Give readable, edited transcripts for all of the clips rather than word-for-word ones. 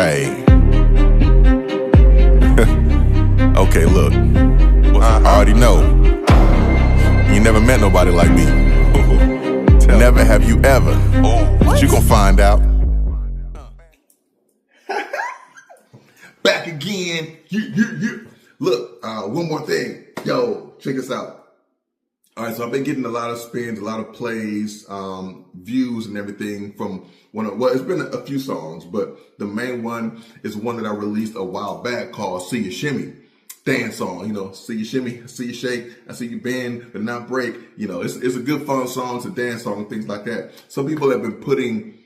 Hey. Okay, look. I already know. You never met nobody like me. Never have you ever. But you gon' find out. Back again. Look, one more thing. Yo, check this out. All right, so I've been getting a lot of spins, a lot of plays, views and everything from it's been a few songs, but the main one is one that I released a while back called See You Shimmy. Dance song, see you shimmy, I see you shake, I see you bend, but not break. It's a good fun song, it's a dance song and things like that. Some people have been putting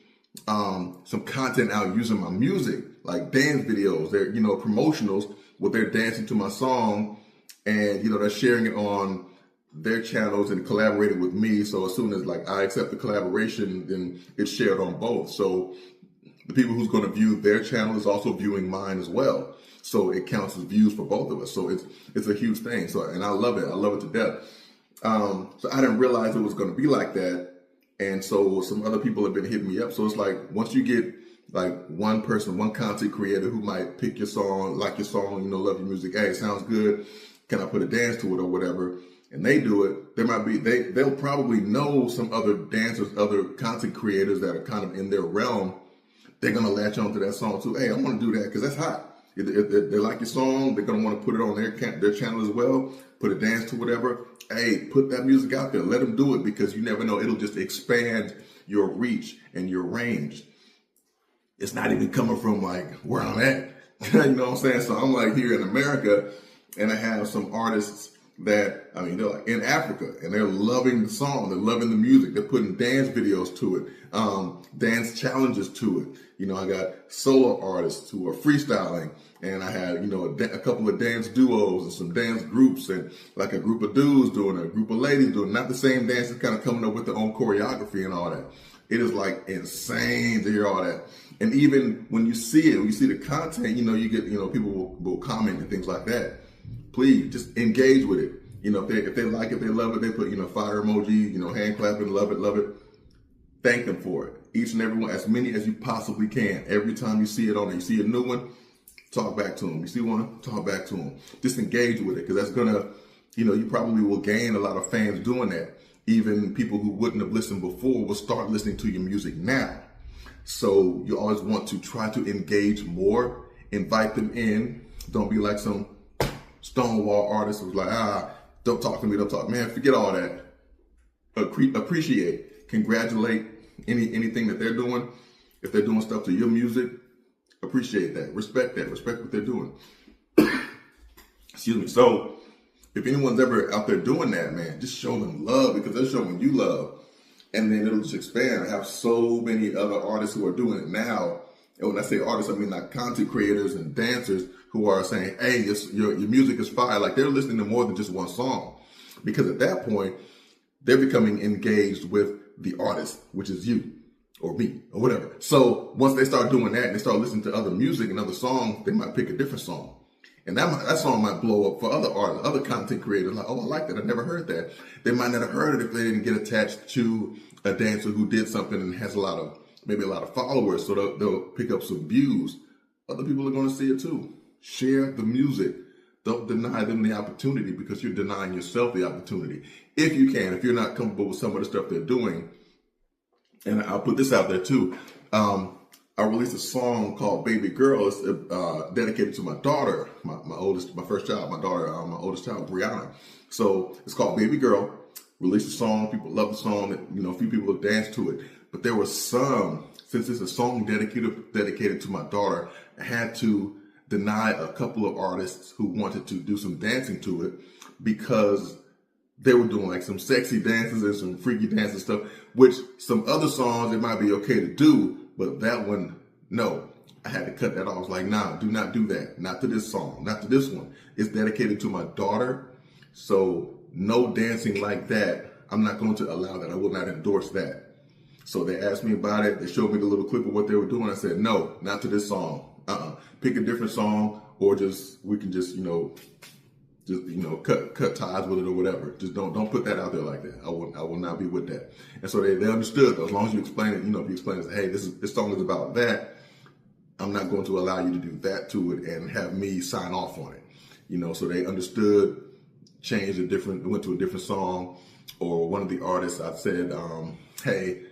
some content out using my music, like dance videos. They're, promotionals where they're dancing to my song and, they're sharing it on their channels and collaborating with me. So as soon as I accept the collaboration, then it's shared on both. So the people who's going to view their channel is also viewing mine as well. So it counts as views for both of us. So it's a huge thing. And I love it. I love it to death. So I didn't realize it was going to be like that. And so some other people have been hitting me up. So it's like, once you get one person, one content creator who might pick your song, like your song, love your music. Hey, it sounds good. Can I put a dance to it or whatever? And they do it. They'll probably know some other dancers, other content creators that are kind of in their realm. They're going to latch onto that song too. Hey, I want to do that because that's hot. If they like your song, they're going to want to put it on their channel as well, put a dance to whatever. Hey, put that music out there. Let them do it because you never know. It'll just expand your reach and your range. It's not even coming from where I'm at. You know what I'm saying? So I'm here in America and I have some artists that, they're in Africa and they're loving the song. They're loving the music. They're putting dance videos to it, dance challenges to it. I got solo artists who are freestyling and I have, a couple of dance duos and some dance groups and a group of dudes doing it, a group of ladies doing it. Not the same dancers kind of coming up with their own choreography and all that. It is insane to hear all that. And even when you see it, when you see the content, you get, people will comment and things like that. Please just engage with it. If they like it, they love it, they put, fire emoji, hand clapping, love it. Thank them for it. Each and every one, as many as you possibly can. Every time you see it on there, you see a new one, talk back to them. You see one, talk back to them. Just engage with it because that's going to, you probably will gain a lot of fans doing that. Even people who wouldn't have listened before will start listening to your music now. So you always want to try to engage more, invite them in. Don't be like some Stonewall artist who's don't talk to me, don't talk. Man, forget all that. Appreciate, congratulate anything that they're doing. If they're doing stuff to your music, appreciate that, respect what they're doing. Excuse me. So if anyone's ever out there doing that, man, just show them love because they're showing you love. And then it'll just expand. I have so many other artists who are doing it now. And when I say artists, I mean content creators and dancers who are saying, hey, your music is fire. They're listening to more than just one song. Because at that point, they're becoming engaged with the artist, which is you or me or whatever. So once they start doing that and they start listening to other music and other songs, they might pick a different song. And that song might blow up for other artists, other content creators. Oh, I like that. I never heard that. They might not have heard it if they didn't get attached to a dancer who did something and has maybe a lot of followers. So they'll pick up some views. Other people are going to see it too. Share the music. Don't deny them the opportunity because you're denying yourself the opportunity. If you can, if you're not comfortable with some of the stuff they're doing, and I'll put this out there too. I released a song called Baby Girl. It's dedicated to my daughter, my first child, my oldest child, Brianna. So it's called Baby Girl. Released a song. People love the song. A few people have danced to it. But there was since it's a song dedicated to my daughter, I had to deny a couple of artists who wanted to do some dancing to it because they were doing some sexy dances and some freaky dance and stuff, which some other songs it might be okay to do, but that one, no. I had to cut that off. I was like, nah, do not do that. Not to this song, not to this one. It's dedicated to my daughter, so no dancing like that. I'm not going to allow that. I will not endorse that. So they asked me about it. They showed me the little clip of what they were doing. I said, no, not to this song. Pick a different song, or we can just cut ties with it or whatever. Just don't put that out there like that. I will not be with that. And so they understood. As long as you explain it, if you explain it, hey, this song is about that. I'm not going to allow you to do that to it and have me sign off on it. You know, so they understood, changed went to a different song. Or one of the artists, I said, hey,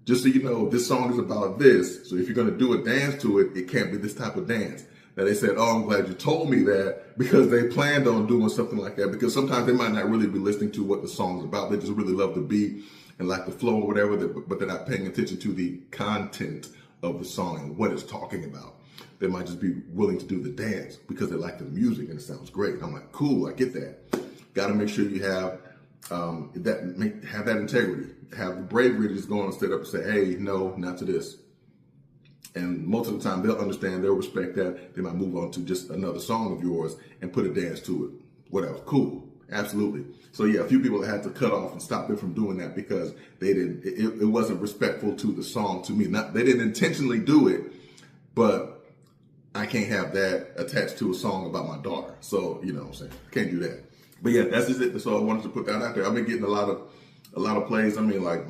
just so you know, this song is about this. So if you're going to do a dance to it, it can't be this type of dance. Now they said, oh, I'm glad you told me that, because they planned on doing something like that. Because sometimes they might not really be listening to what the song's about. They just really love the beat and like the flow or whatever, but they're not paying attention to the content of the song and what it's talking about. They might just be willing to do the dance because they like the music and it sounds great. I'm like, cool, I get that. Got to make sure you have that integrity, have the bravery to just go on and stand up and say, hey, no, not to this. And most of the time they'll understand, they'll respect that. They might move on to just another song of yours and put a dance to it. Whatever, cool, absolutely. So yeah, a few people had to cut off and stop them from doing that because it wasn't respectful to the song to me. They didn't intentionally do it, but I can't have that attached to a song about my daughter. So, you know what I'm saying? Can't do that. But yeah, that's just it. So I wanted to put that out there. I've been getting a lot of plays. I mean, like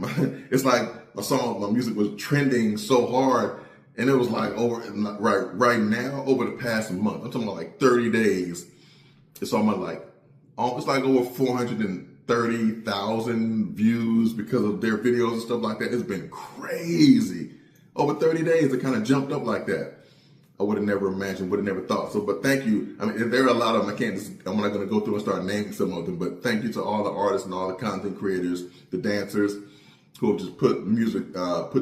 it's like my music was trending so hard, and it was like right now over the past month. I'm talking about like 30 days. It's almost like it's like over 430,000 views because of their videos and stuff like that. It's been crazy. Over 30 days, it kind of jumped up like that. I would have never imagined, would have never thought. So, but thank you. I mean, there are a lot of them. I'm not going to go through and start naming some of them, but thank you to all the artists and all the content creators, the dancers who have just put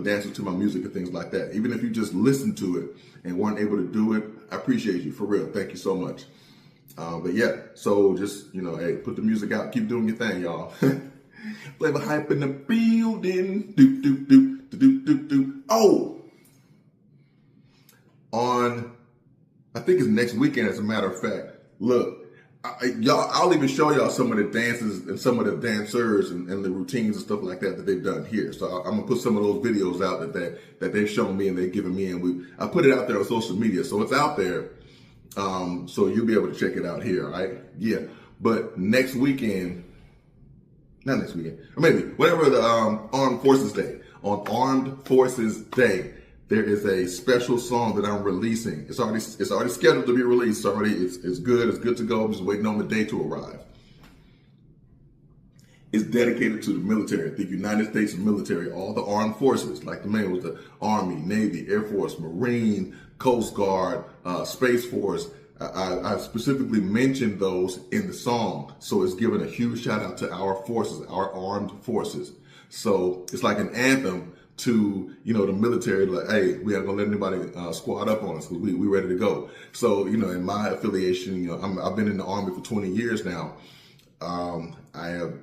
dances to my music and things like that. Even if you just listened to it and weren't able to do it, I appreciate you, for real. Thank you so much. But yeah, so just, you know, hey, put the music out. Keep doing your thing, y'all. Flava Hype in the building. Doop, doop, doop, doop, doop, doop. Oh! I think it's next weekend, as a matter of fact. Look, I'll even show y'all some of the dances and some of the dancers and the routines and stuff like that they've done here. So I'm gonna put some of those videos out that they've shown me and they've given me, and I put it out there on social media, so it's out there. So you'll be able to check it out here, all right? Yeah, but next weekend, not next weekend, or maybe whatever the Armed Forces Day. On Armed Forces Day, there is a special song that I'm releasing. It's already scheduled to be released. It's good. It's good to go. I'm just waiting on the day to arrive. It's dedicated to the military, the United States military, all the armed forces, like the man was the Army, Navy, Air Force, Marine, Coast Guard, Space Force. I specifically mentioned those in the song. So it's giving a huge shout out to our forces, our armed forces. So it's like an anthem to, you know, the military, like, hey, we aren't gonna let anybody squad up on us because we ready to go. So, you know, in my affiliation, you know, I've been in the Army for 20 years now. I have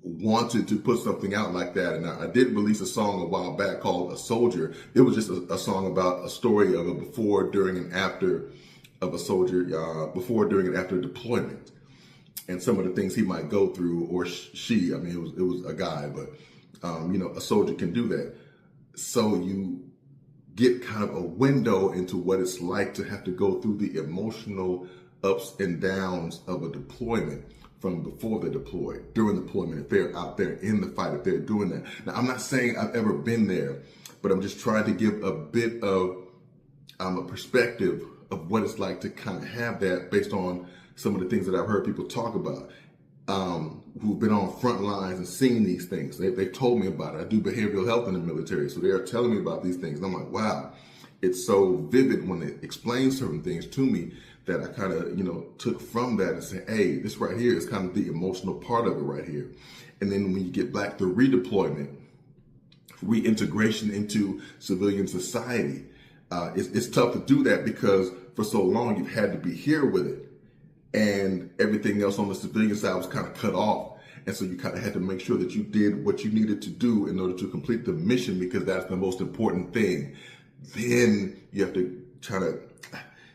wanted to put something out like that, and I did release a song a while back called "A Soldier." It was just a song about a story of a before, during, and after of a soldier, before, during, and after deployment, and some of the things he might go through, or she. I mean, it was a guy, but you know, a soldier can do that. So you get kind of a window into what it's like to have to go through the emotional ups and downs of a deployment, from before they're deployed, during deployment, if they're out there in the fight, if they're doing that. Now, I'm not saying I've ever been there, but I'm just trying to give a bit of a perspective of what it's like to kind of have that based on some of the things that I've heard people talk about. Who've been on front lines and seen these things. They told me about it. I do behavioral health in the military, so they are telling me about these things. And I'm like, wow, it's so vivid when they explain certain things to me that I kind of, you know, took from that and said, hey, this right here is kind of the emotional part of it right here. And then when you get back to redeployment, reintegration into civilian society, it's tough to do that because for so long you've had to be here with it. And everything else on the civilian side was kind of cut off. And so you kind of had to make sure that you did what you needed to do in order to complete the mission, because that's the most important thing. Then you have to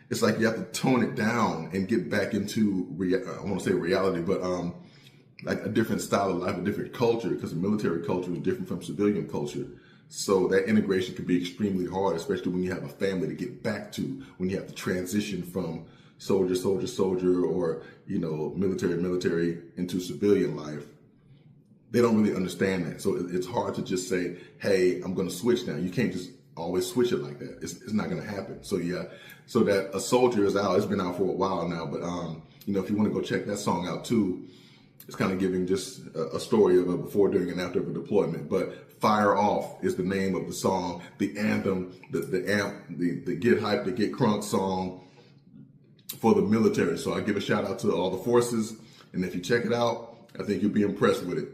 it's like you have to tone it down and get back into, I want to say reality, but like a different style of life, a different culture, because the military culture is different from civilian culture. So that integration can be extremely hard, especially when you have a family to get back to, when you have to transition from soldier, or, you know, military into civilian life. They don't really understand that. So it's hard to just say, hey, I'm going to switch now. You can't just always switch it like that. It's not going to happen. So yeah, so that A Soldier is out. It's been out for a while now, but you know, if you want to go check that song out too, it's kind of giving just a story of a before, during, and after of a deployment. But Fire Off is the name of the song, the anthem, the get hype, the get crunk song for the military. So I give a shout out to all the forces, and if you check it out, I think you'll be impressed with it.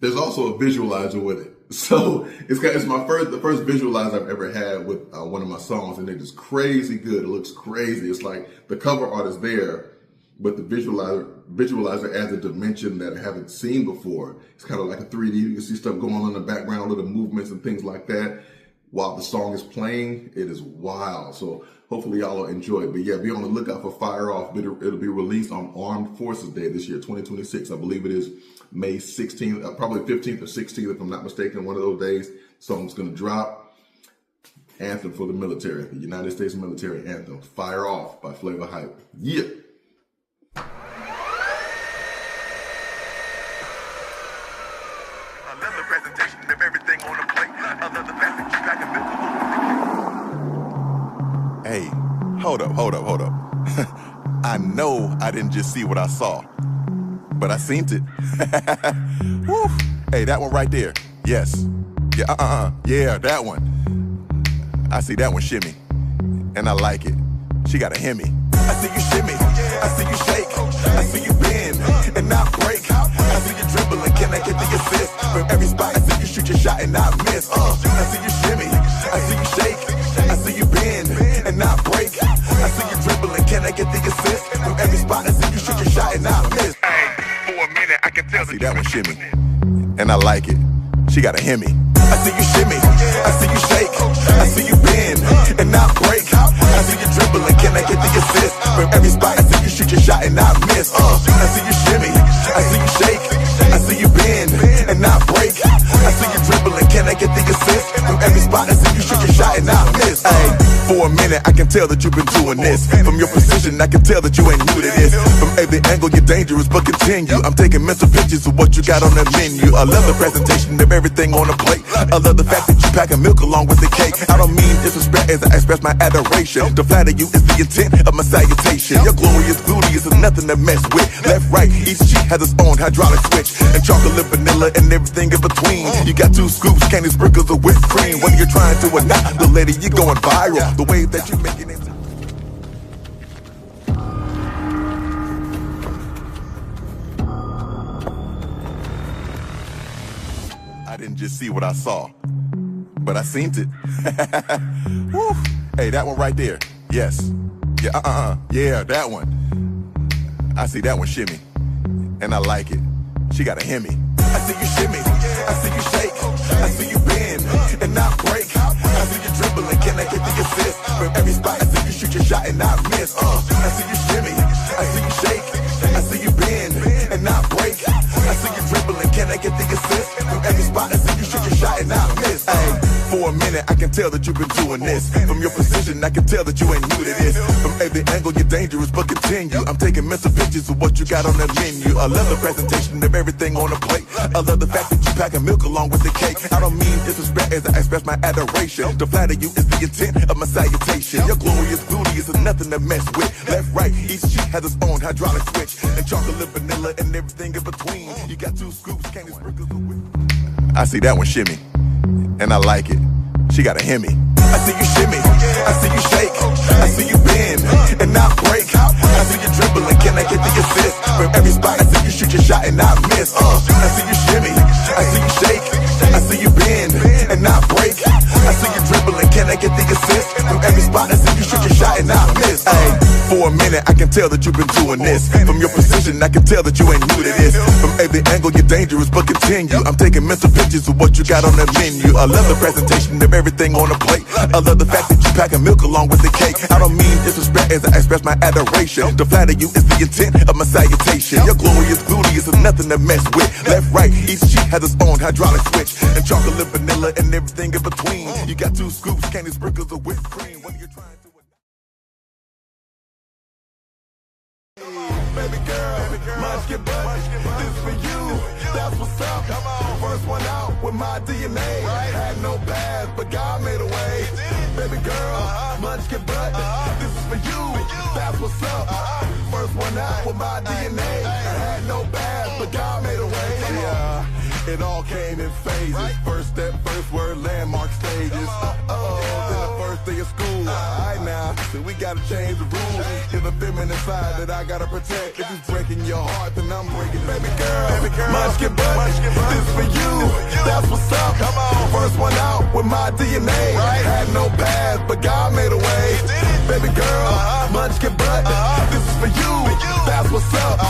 There's also a visualizer with it. So it's the first visualizer I've ever had with one of my songs, and it is crazy good. It looks crazy. It's like the cover art is there, but the visualizer adds a dimension that I haven't seen before. It's kind of like a 3D. You can see stuff going on in the background, little movements and things like that while the song is playing. It is wild. So hopefully y'all will enjoy it. But yeah, be on the lookout for Fire Off. It'll be released on Armed Forces Day this year, 2026. I believe it is May 16th, probably 15th or 16th, if I'm not mistaken, one of those days. Song's going to drop. Anthem for the military, the United States military anthem. Fire Off by Flava Hype. Yeah. I love the presentation of everything on the plate. I love the fact that you back and Hey, hold up. I know I didn't just see what I saw, but I seen it. Woo. Hey, that one right there. Yes. Yeah, yeah, that one. I see that one shimmy, and I like it. She got a Hemi. I see you shimmy, I see you shake, I see you bend and not break. I see you dribbling, can I get the assist? From every spot, I see you shoot your shot and not miss. I see you shimmy, I see you shake, I see you bend and not break. I see you dribbling, can I get the assist? From every spot, I see you shoot your shot and not miss. For a minute, I can tell. I see that one shimmy, and I like it. She got a Hemi. I see you shimmy, I see you shake, I see you bend and not break. I see you dribbling, can I get the assist? From every spot, I see you shoot your shot and not miss. I see you shimmy, I see you shake, I see you bend and not break. I see you dribbling, can I get the assist? From every spot, I see you shoot your shot and not miss. For a minute, I can tell that you've been doing this. From your position, I can tell that you ain't new to this. From every angle, you're dangerous, but continue. I'm taking mental pictures of what you got on the menu. I love the presentation of everything on the plate. I love the fact that you packing milk along with the cake. I don't mean disrespect as I express my adoration. To flatter you is the intent of my salutation. Your glorious beauty is nothing to mess with. Left, right, each cheek has its own hydraulic switch. And chocolate, vanilla, and everything in between. You got 2 scoops, candy sprinkles of whipped cream. Whether you're trying to or not, the lady, you're going viral. The way that you make it into I didn't just see what I saw, but I seen it. Woo. Hey, that one right there. Yes. Yeah, yeah, that one. I see that one shimmy, and I like it. She got a Hemi. I see you shimmy, I see you shake, I see you bend and not break. I see you dribbling, can I get the assist? From every spot, I see you shoot your shot and not miss. I see you shimmy, I see you shake, I see you bend and not break. I see you dribbling, can I get the assist? From every spot, I see you shoot your shot and not miss. For a minute, I can tell that you've been doing this. From your position, I can tell that you ain't new to this. From every angle, you're dangerous, but continue. I'm taking mental pictures of what you got on the menu. I love the presentation of everything on the plate. I love the fact that you packing milk along with the cake. I don't mean disrespect as I express my adoration. To flatter you is the intent of my salutation. Your glorious beauty is nothing to mess with. Left, right, each cheek has its own hydraulic switch. And chocolate, vanilla, and everything in between. You got 2 scoops, candy sprinkles of whipped. I see that one shimmy, and I like it. She got a Hemi. I see you shimmy, I see you shake, I see you bend and not break. I see you dribbling, can I get the assist? From every spot, I see you shoot your shot and not miss. I see you shimmy, I see you shake, I see you bend and not break. I see you dribbling, can I get the assist? From every spot, I see you shoot your shot and not miss. For a minute, I can tell that you've been doing this. From your position, I can tell that you ain't new to this. From every angle, you're dangerous, but continue. I'm taking mental pictures of what you got on the menu. I love the presentation of everything on the plate. I love the fact that you packing milk along with the cake. I don't mean disrespect as I express my adoration. To flatter you is the intent of my salutation. Your glorious beauty is nothing to mess with. Left, right, each cheek has its own hydraulic switch. And chocolate, vanilla, and everything in between. You got 2 scoops, candy sprinkles of whipped cream. When you're trying to Baby girl, munchkin butt, this for you, that's what's up. Come on. First one out with my DNA. Had no path, but God made a way. Baby girl, munchkin butt, this is for you, that's what's up. First one out with my DNA. Had no path, but God made a way. Yeah. It all came in phases. First step, first word, landmark stages. Then the first day of school. Alright now, so we gotta change the rules. You're the feminine side that I gotta protect. If it's breaking your heart, then I'm breaking it. Baby girl, munchkin butt, this for you, that's what's up. Come on. First one out with my DNA. Had no path, but God made a way. Baby girl, munchkin butt, this is for you, that's what's up.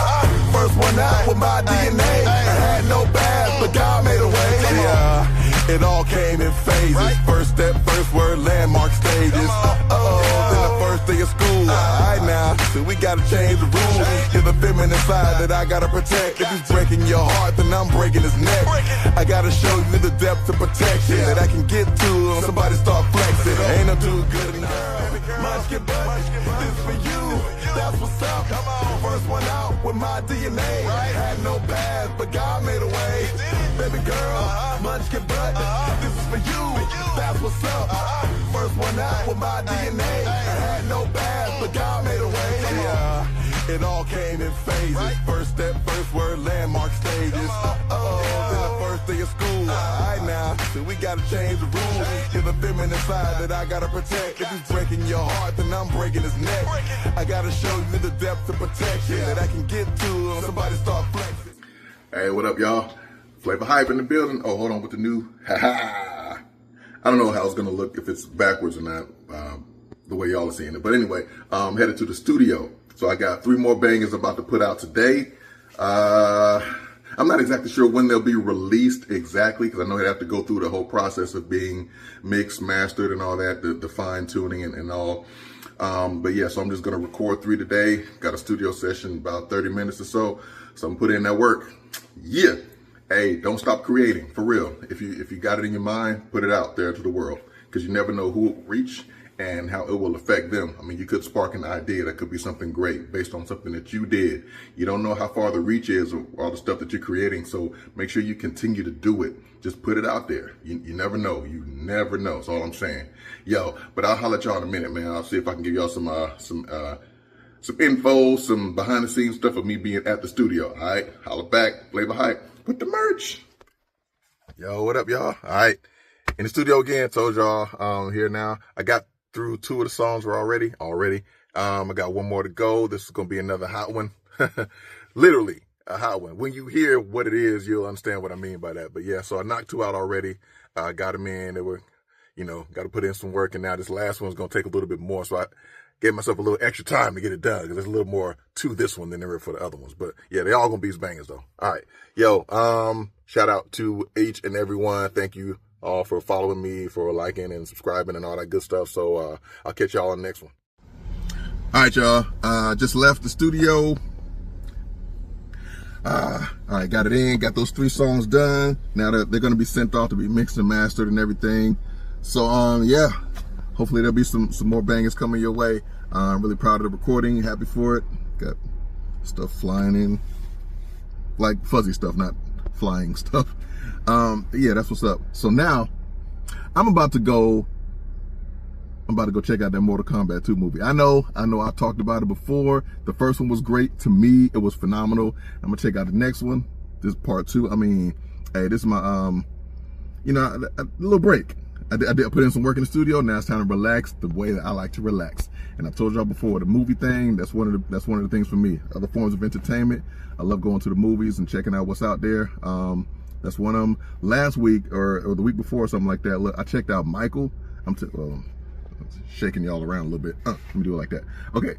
First one out with my DNA. Had no path, but God made a way. Yeah, it all came in phases. First step, first word, landmark stages. Then the first day of school. Alright now, so we gotta change the rules. You're the feminine side that I gotta protect. If he's breaking your heart, then I'm breaking his neck. I gotta show you the depth of protection that I can get to when somebody start flexing. Ain't no too good enough. Munchkin butt, this for you, that's what's up. Come on. First one out with my DNA. Had no path, but God made a way. Baby girl, munchkin butt, this is for you, that's what's up. First one out with my DNA. Had no path, but God made a way. Yeah, it all came in phases. First step, first word, landmark stages. Then the first day of school. Alright now, so we gotta change the rules. You're the feminine side that I gotta protect. If he's breaking your heart, then I'm breaking his neck. I gotta show you the depth of protection that I can get to when somebody start flexing. Hey, what up, y'all? Flava Hype in the building. Oh, hold on with the new. I don't know how it's gonna look if it's backwards or not, the way y'all are seeing it. But anyway, I'm headed to the studio. So I got 3 more bangers about to put out today. I'm not exactly sure when they'll be released exactly, because I know they have to go through the whole process of being mixed, mastered, and all that, the fine tuning and all. But yeah, so I'm just gonna record 3 today. Got a studio session about 30 minutes or so. So I'm putting in that work. Yeah. Hey, don't stop creating, for real. If you got it in your mind, put it out there to the world, because you never know who it will reach and how it will affect them. I mean, you could spark an idea that could be something great based on something that you did. You don't know how far the reach is of all the stuff that you're creating, so make sure you continue to do it. Just put it out there. You never know. You never know. That's all I'm saying. Yo, but I'll holler at y'all in a minute, man. I'll see if I can give y'all some info, some behind the scenes stuff of me being at the studio. All right, holler back, Flava Hype with the merch. Yo, what up, y'all? All right, in the studio again. Told y'all here now. I got through 2 of the songs already. I got 1 more to go. This is gonna be another hot one. Literally a hot one. When you hear what it is, you'll understand what I mean by that. But yeah, so I knocked 2 out already. Got them in. They were, got to put in some work, and now this last one's gonna take a little bit more. So I gave myself a little extra time to get it done, because there's a little more to this one than there is for the other ones. But yeah, they all gonna be bangers though. All right, yo, shout out to each and every one. Thank you all for following me, for liking and subscribing and all that good stuff. So I'll catch y'all on the next one. All right, y'all. Just left the studio. All right, got it in. Got those 3 songs done. Now they're gonna be sent off to be mixed and mastered and everything. So yeah. Hopefully there'll be some more bangers coming your way. I'm really proud of the recording, happy for it. Got stuff flying in, like fuzzy stuff, not flying stuff. Yeah, that's what's up. So now I'm about to go check out that Mortal Kombat 2 movie. I know I talked about it before. The first one was great. To me, it was phenomenal. I'm gonna check out the next one. This is part 2. I mean, hey, this is my a little break. I put in some work in the studio. Now it's time to relax the way that I like to relax. And I told y'all before, the movie thing, that's one of the things for me. Other forms of entertainment, I love going to the movies and checking out what's out there. That's one of them. Last week or the week before, or something like that, look, I checked out Michael. I'm shaking y'all around a little bit. Let me do it like that. Okay,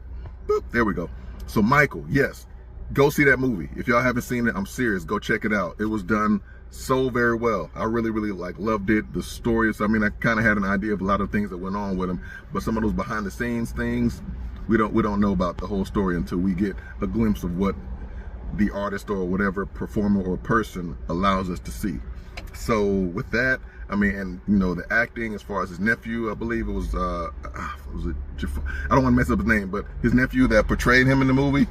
boop, there we go. So Michael, yes, go see that movie. If y'all haven't seen it, I'm serious. Go check it out. It was done so very well. I really loved it. The stories, I mean, I kind of had an idea of a lot of things that went on with them, but some of those behind the scenes things, we don't know about the whole story until we get a glimpse of what the artist or whatever performer or person allows us to see. So with that, I mean, and the acting as far as his nephew, I believe it was I don't want to mess up his name, but his nephew that portrayed him in the movie,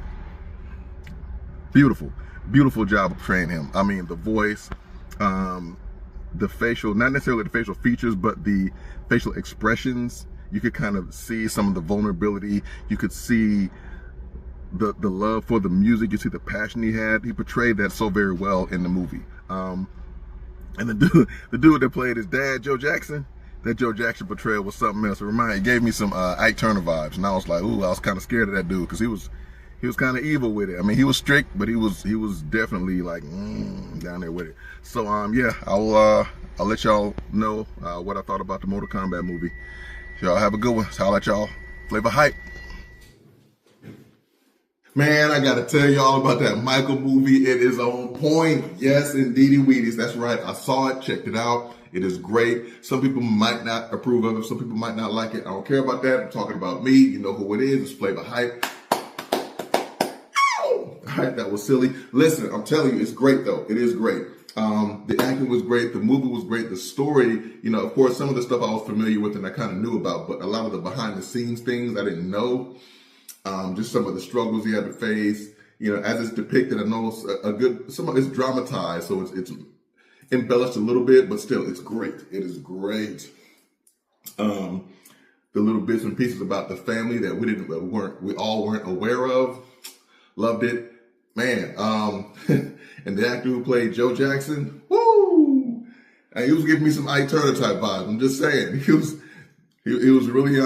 Beautiful job of portraying him. I mean, the voice, the facial, not necessarily the facial features, but the facial expressions. You could kind of see some of the vulnerability. You could see the love for the music. You see the passion he had. He portrayed that so very well in the movie. And the dude that played his dad, Joe Jackson, that Joe Jackson portrayal was something else. It gave me some Ike Turner vibes, and I was like, ooh, I was kind of scared of that dude because he was kind of evil with it. I mean, he was strict, but he was definitely like down there with it. So yeah, I'll let y'all know what I thought about the Mortal Kombat movie. Y'all have a good one. I'll let y'all Flava Hype. Man, I gotta tell y'all about that Michael movie. It is on point. Yes, indeedy Wheaties. That's right. I saw it, checked it out. It is great. Some people might not approve of it. Some people might not like it. I don't care about that. I'm talking about me. You know who it is. It's Flava Hype. All right, that was silly. Listen, I'm telling you, it's great though. It is great. The acting was great. The movie was great. The story, you know, of course, some of the stuff I was familiar with and I kind of knew about, but a lot of the behind the scenes things I didn't know. Just some of the struggles he had to face, you know, as it's depicted. I know some of it's dramatized, so it's embellished a little bit, but still, it's great. It is great. The little bits and pieces about the family that we all weren't aware of. Loved it, man. And the actor who played Joe Jackson, woo! And he was giving me some Ike Turner type vibes. I'm just saying, he was really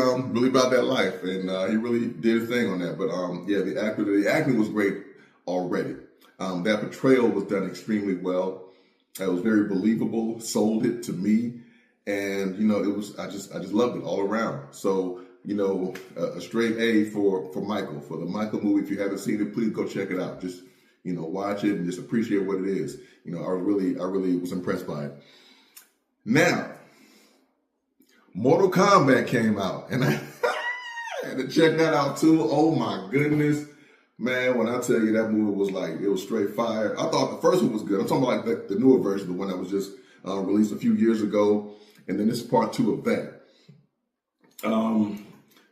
about that life, and he really did his thing on that. But yeah, the acting was great already. That portrayal was done extremely well. It was very believable, sold it to me, and you know, I just loved it all around. So, you know, a straight A for Michael, for the Michael movie. If you haven't seen it, please go check it out. Just, you know, watch it and just appreciate what it is. You know, I really was impressed by it. Now, Mortal Kombat came out, and I had to check that out too. Oh my goodness. Man, when I tell you that movie was like, it was straight fire. I thought the first one was good. I'm talking about like the newer version, the one that was just released a few years ago. And then this is part 2 of that.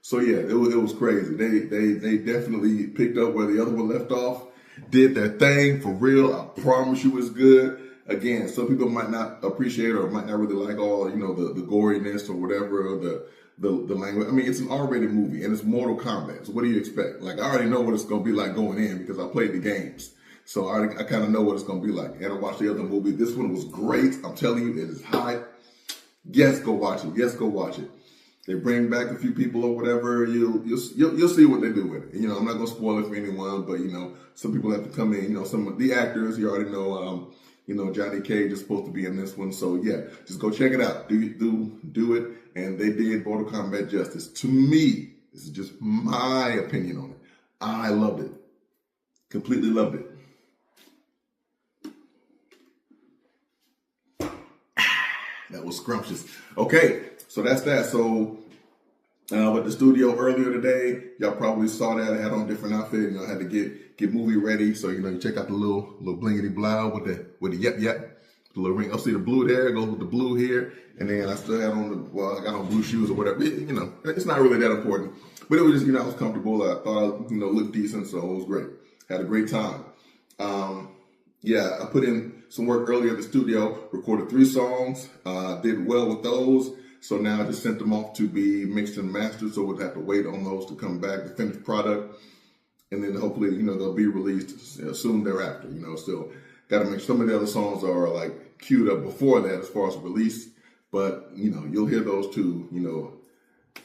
So yeah, it was crazy. They definitely picked up where the other one left off, did their thing for real. I promise you it's good. Again, some people might not appreciate it or might not really like all, you know, the goriness or whatever, or the language. I mean, it's an R-rated movie and it's Mortal Kombat. So what do you expect? Like, I already know what it's going to be like going in because I played the games. So I kind of know what it's going to be like. And I watched the other movie. This one was great. I'm telling you, it is high. Yes, go watch it. Yes, go watch it. They bring back a few people or whatever. You'll see what they do with it. You know, I'm not going to spoil it for anyone, but you know, some people have to come in. You know, some of the actors you already know. You know, Johnny Cage is supposed to be in this one. So yeah, just go check it out. Do it. And they did Mortal Kombat justice. To me, this is just my opinion on it. I loved it. Completely loved it. That was scrumptious. Okay, so that's that. So at the studio earlier today, y'all probably saw that I had on a different outfit. You know, I had to get movie ready. So, you know, you check out the little blingity blow with the yep. The little ring. I'll see the blue there, it goes with the blue here. And then I still had on I got on blue shoes or whatever. You know, it's not really that important. But it was just, you know, I was comfortable. I thought I, you know, looked decent, so it was great. Had a great time. Yeah, I put in some work earlier at the studio, recorded 3 songs, did well with those. So now I just sent them off to be mixed and mastered. So we'll have to wait on those to come back, the finished product. And then hopefully, you know, they'll be released soon thereafter. You know, still got to make some of the other songs are like queued up before that as far as release. But, you know, you'll hear those too, you know,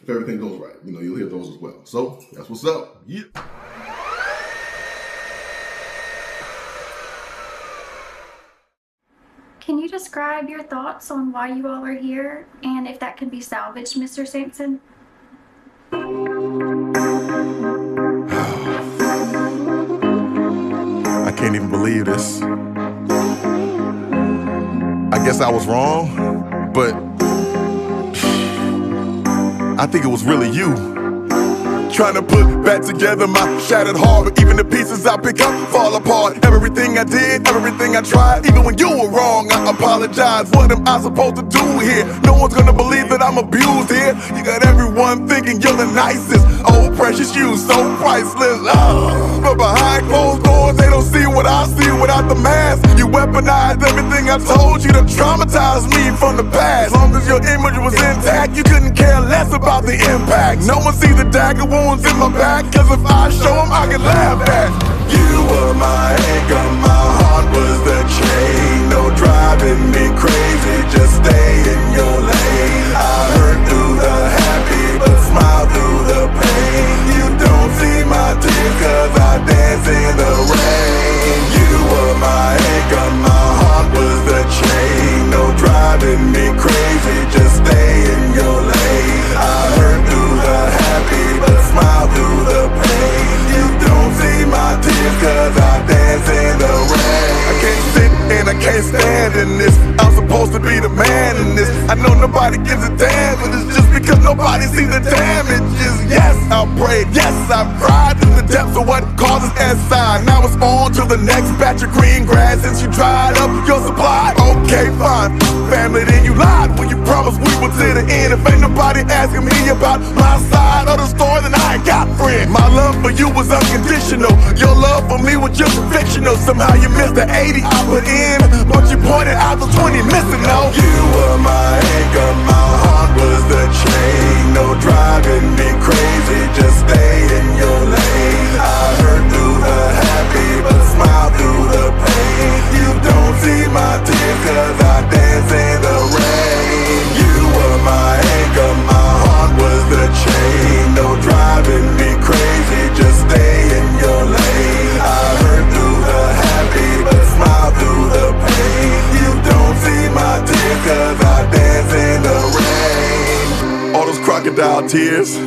if everything goes right, you know, you'll hear those as well. So that's what's up. Yeah. Can you describe your thoughts on why you all are here and if that can be salvaged, Mr. Sampson? I can't even believe this. I guess I was wrong, but I think it was really you. Trying to put back together my shattered heart, but even the pieces I pick up fall apart. Everything I did, everything I tried, even when you were wrong, I apologize. What am I supposed to do here? No one's gonna believe that I'm abused here. You got everyone thinking you're the nicest. Oh, precious you, so priceless. But behind closed doors, they don't see what what I see without the mask. You weaponized everything I told you to traumatize me from the past. As long as your image was intact, you couldn't care less about the impact. No one sees the dagger wounds in my back, cause if I show them, I can laugh at. You were my anchor, my heart was the chain. No driving me crazy, just stay in your lane. I hurt through the happy, but smile through the pain. You don't see my tears, cause I dance in the rain. You were my anchor, my heart was the chain. No driving me crazy, just stay in your lane. I hurt through the happy, but smile through the pain. You don't see my tears, cause I dance in the rain. I can't sit and I can't stand in this. I'm supposed to be the man in this. I know nobody gives a damn, but it's just because nobody sees the damages. Yes, I prayed, yes, I cried through the depths of what causes SI. Now it's on to the next batch of green grass since you dried up your supply. Okay, fine, family, then you lied when you promised we would to the end. If ain't nobody asking me about my side of the story, then I ain't got friends. My love for you was unconditional. Your love for me was just fictional. Somehow you missed the 80 I put in, but you pointed out the 20 missing. No, you were my anchor, my heart was the chain. No driving me crazy, just stay in your lane. I hurt through the happy, but smile through the pain. You don't see my tears, cause I dance in the rain. You were my anchor, my heart was the chain. No driving me crazy, just stay in your lane. I hurt through the happy, but smile through the pain. You don't see my tears, cause I dance in the rain. All those crocodile tears,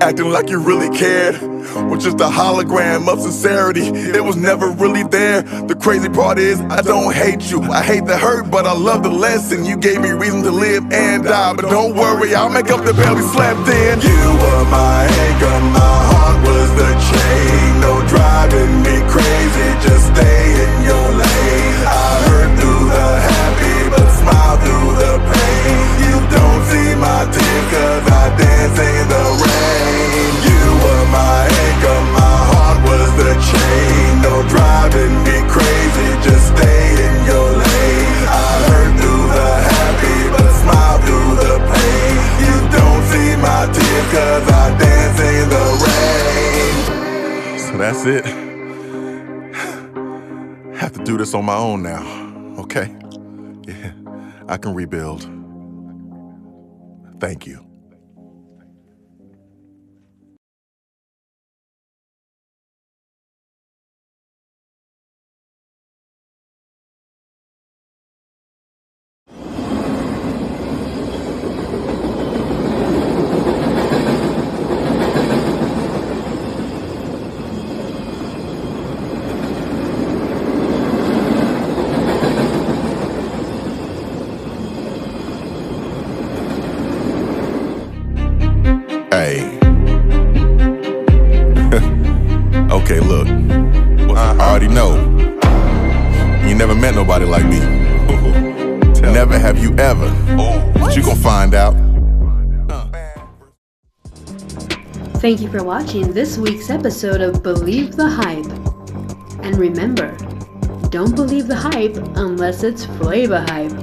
acting like you really cared, was just a hologram of sincerity. It was never really there. The crazy part is, I don't hate you. I hate the hurt, but I love the lesson. You gave me reason to live and die. But don't worry, I'll make up the bed we slept in. You were my anchor, my heart was the chain. No driving me crazy, just stay in your lane. I hurt through the happy, but smile through the pain. You don't see my tears, cause I dance in the rain. You were my anchor, my heart was the chain. No driving me crazy, just stay in your lane. I hurt through the happy, but smile through the pain. You don't see my tears, cause I dance in the rain. So that's it. Have to do this on my own now, okay? Yeah, I can rebuild. Thank you. Hey. Okay, look. I already know. You never met nobody like me. Never have you ever. But you gon' find out. Thank you for watching this week's episode of Believe the Hype. And remember, don't believe the hype unless it's Flava Hype.